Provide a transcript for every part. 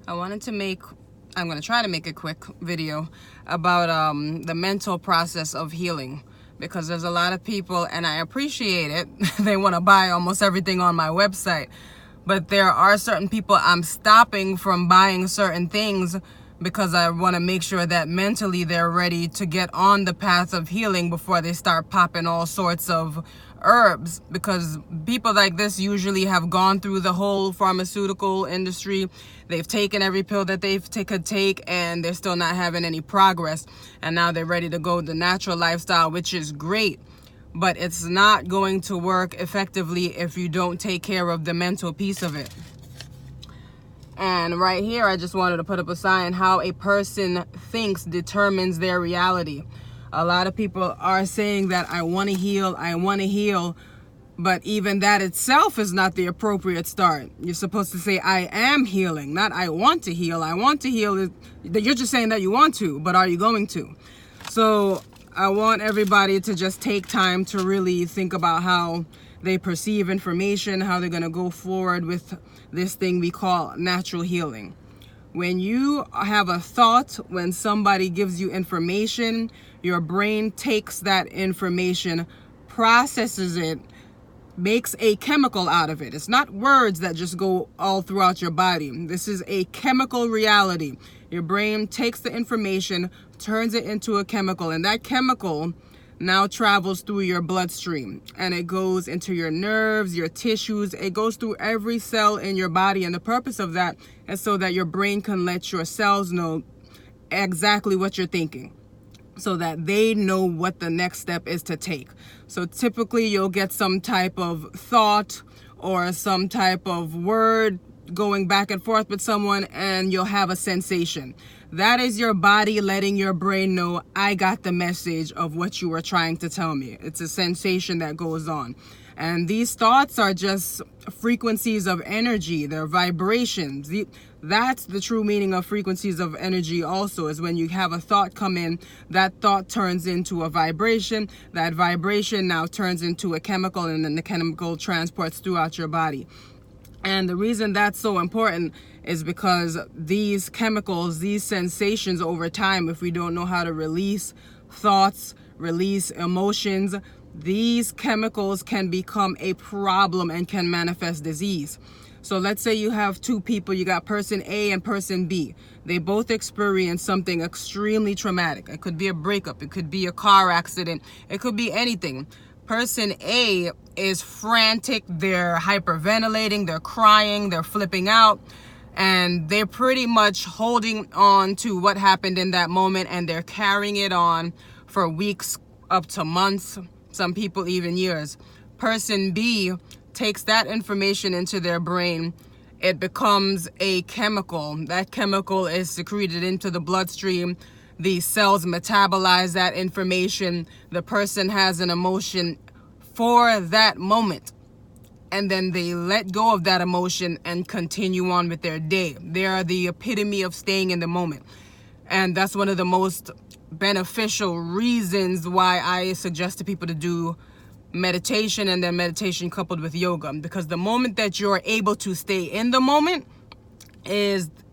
I wanted to make, I'm going to try to make a quick video about the mental process of healing, because there's a lot of people, and I appreciate it, they want to buy almost everything on my website, but there are certain people I'm stopping from buying certain things because I want to make sure that mentally they're ready to get on the path of healing before they start popping all sorts of herbs, because people like this usually have gone through the whole pharmaceutical industry. They've taken every pill that they could take, and they're still not having any progress, and now they're ready to go the natural lifestyle, which is great, but it's not going to work effectively if you don't take care of the mental piece of it. And right here, I just wanted to put up a sign: how a person thinks determines their reality. A lot of people are saying that I want to heal, but even that itself is not the appropriate start. You're supposed to say, I am healing, not I want to heal. I want to heal. You're just saying that you want to, but are you going to? So I want everybody to just take time to really think about how they perceive information, how they're going to go forward with this thing we call natural healing. When you have a thought, when somebody gives you information, your brain takes that information, processes it, makes a chemical out of it. It's not words that just go all throughout your body. This is a chemical reality. Your brain takes the information, turns it into a chemical, and that chemical now travels through your bloodstream, and it goes into your nerves, your tissues. It goes through every cell in your body, and the purpose of that is so that your brain can let your cells know exactly what you're thinking, so that they know what the next step is to take. So typically you'll get some type of thought or some type of word going back and forth with someone, and you'll have a sensation. That is your body letting your brain know, I got the message of what you were trying to tell me. It's a sensation that goes on. And these thoughts are just frequencies of energy. They're vibrations. That's the true meaning of frequencies of energy also, is when you have a thought come in, that thought turns into a vibration. That vibration now turns into a chemical, and then the chemical transports throughout your body. And the reason that's so important is because these chemicals, these sensations over time, if we don't know how to release thoughts, release emotions, these chemicals can become a problem and can manifest disease. So let's say you have two people, you got person A and person B. They both experience something extremely traumatic. It could be a breakup, it could be a car accident, it could be anything. Person A is frantic, they're hyperventilating, they're crying, they're flipping out, and they're pretty much holding on to what happened in that moment, and they're carrying it on for weeks up to months, some people even years. Person B takes that information into their brain. It becomes a chemical. That chemical is secreted into the bloodstream. The cells metabolize that information. The person has an emotion for that moment, and then they let go of that emotion and continue on with their day. They are the epitome of staying in the moment. And that's one of the most beneficial reasons why I suggest to people to do meditation, and then meditation coupled with yoga, because the moment that you're able to stay in the moment,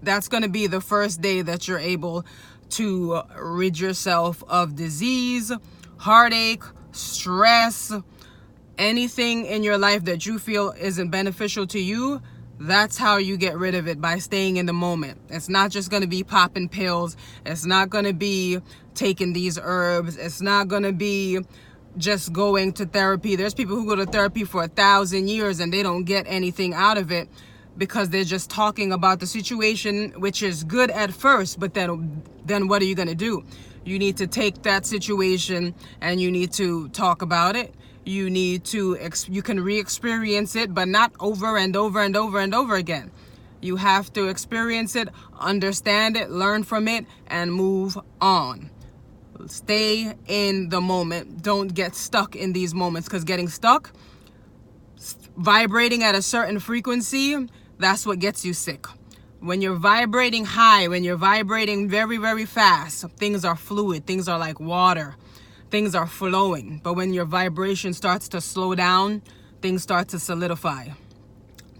that's going to be the first day that you're able to rid yourself of disease, heartache, stress, anything in your life that you feel isn't beneficial to you. That's how you get rid of it, by staying in the moment. It's not just going to be popping pills. It's not going to be taking these herbs. It's not going to be just going to therapy. There's people who go to therapy for 1,000 years and they don't get anything out of it, because they're just talking about the situation, which is good at first, but then what are you going to do? You need to take that situation and you need to talk about it. You can re-experience it, but not over and over and over and over again. You have to experience it, understand it, learn from it, and move on. Stay in the moment. Don't get stuck in these moments, because getting stuck, vibrating at a certain frequency, that's what gets you sick. When you're vibrating high, when you're vibrating very, very fast, things are fluid, things are like water, things are flowing. But when your vibration starts to slow down, things start to solidify.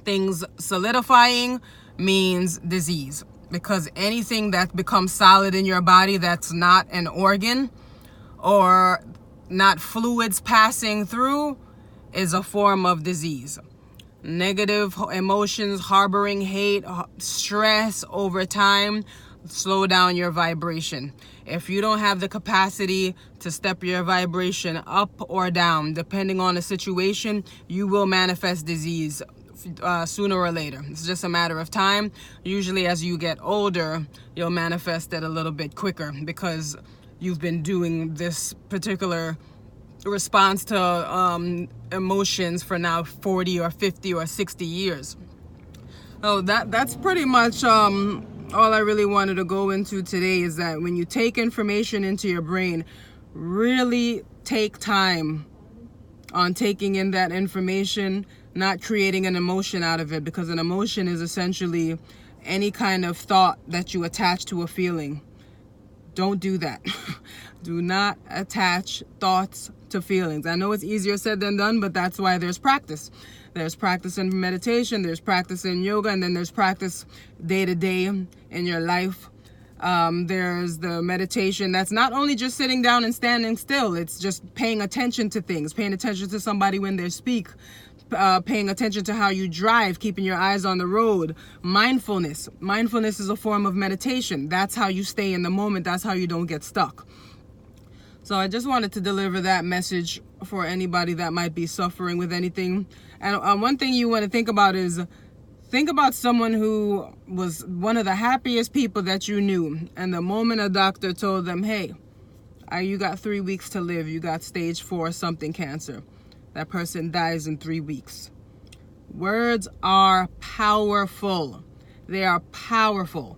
Things solidifying means disease. because anything that becomes solid in your body that's not an organ or not fluids passing through is a form of disease. Negative emotions, harboring hate, stress over time slow down your vibration. If you don't have the capacity to step your vibration up or down, depending on the situation, you will manifest disease sooner or later. It's just a matter of time. Usually as you get older, you'll manifest it a little bit quicker because you've been doing this particular response to emotions for now 40 or 50 or 60 years. So that's pretty much all I really wanted to go into today, is that when you take information into your brain, really take time on taking in that information, not creating an emotion out of it, because an emotion is essentially any kind of thought that you attach to a feeling. Don't do that. Do not attach thoughts to feelings. I know it's easier said than done, but that's why there's practice. There's practice in meditation, there's practice in yoga, and then there's practice day to day in your life. There's the meditation that's not only just sitting down and standing still, it's just paying attention to things, paying attention to somebody when they speak, paying attention to how you drive, keeping your eyes on the road. Mindfulness is a form of meditation. That's how you stay in the moment. That's how you don't get stuck. So I just wanted to deliver that message for anybody that might be suffering with anything. And one thing you want to think about is, think about someone who was one of the happiest people that you knew, and the moment a doctor told them, hey, you got 3 weeks to live, you got stage 4 something cancer, that person dies in 3 weeks. Words are powerful. They are powerful.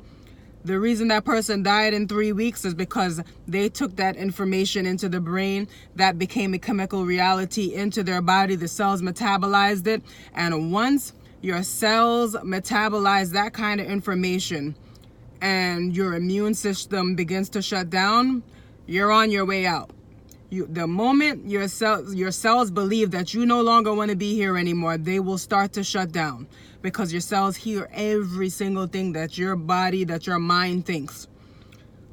The reason that person died in 3 weeks is because they took that information into the brain, that became a chemical reality into their body. The cells metabolized it. And once your cells metabolize that kind of information and your immune system begins to shut down, you're on your way out. The moment your cells believe that you no longer want to be here anymore, they will start to shut down, because your cells hear every single thing that your body, that your mind thinks.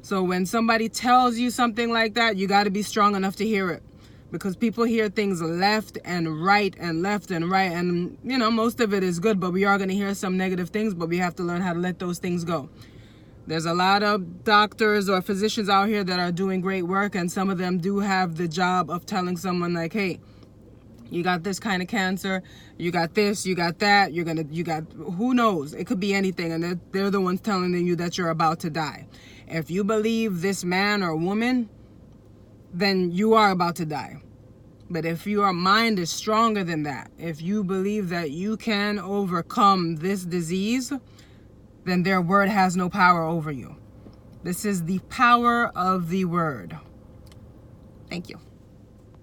So when somebody tells you something like that, you got to be strong enough to hear it, because people hear things left and right and left and right. And, most of it is good, but we are going to hear some negative things, but we have to learn how to let those things go. There's a lot of doctors or physicians out here that are doing great work, and some of them do have the job of telling someone like, hey, you got this kind of cancer, you got this, you got that, you got, who knows? It could be anything, and they're the ones telling you that you're about to die. If you believe this man or woman, then you are about to die. But if your mind is stronger than that, if you believe that you can overcome this disease, then their word has no power over you. This is the power of the word. Thank you.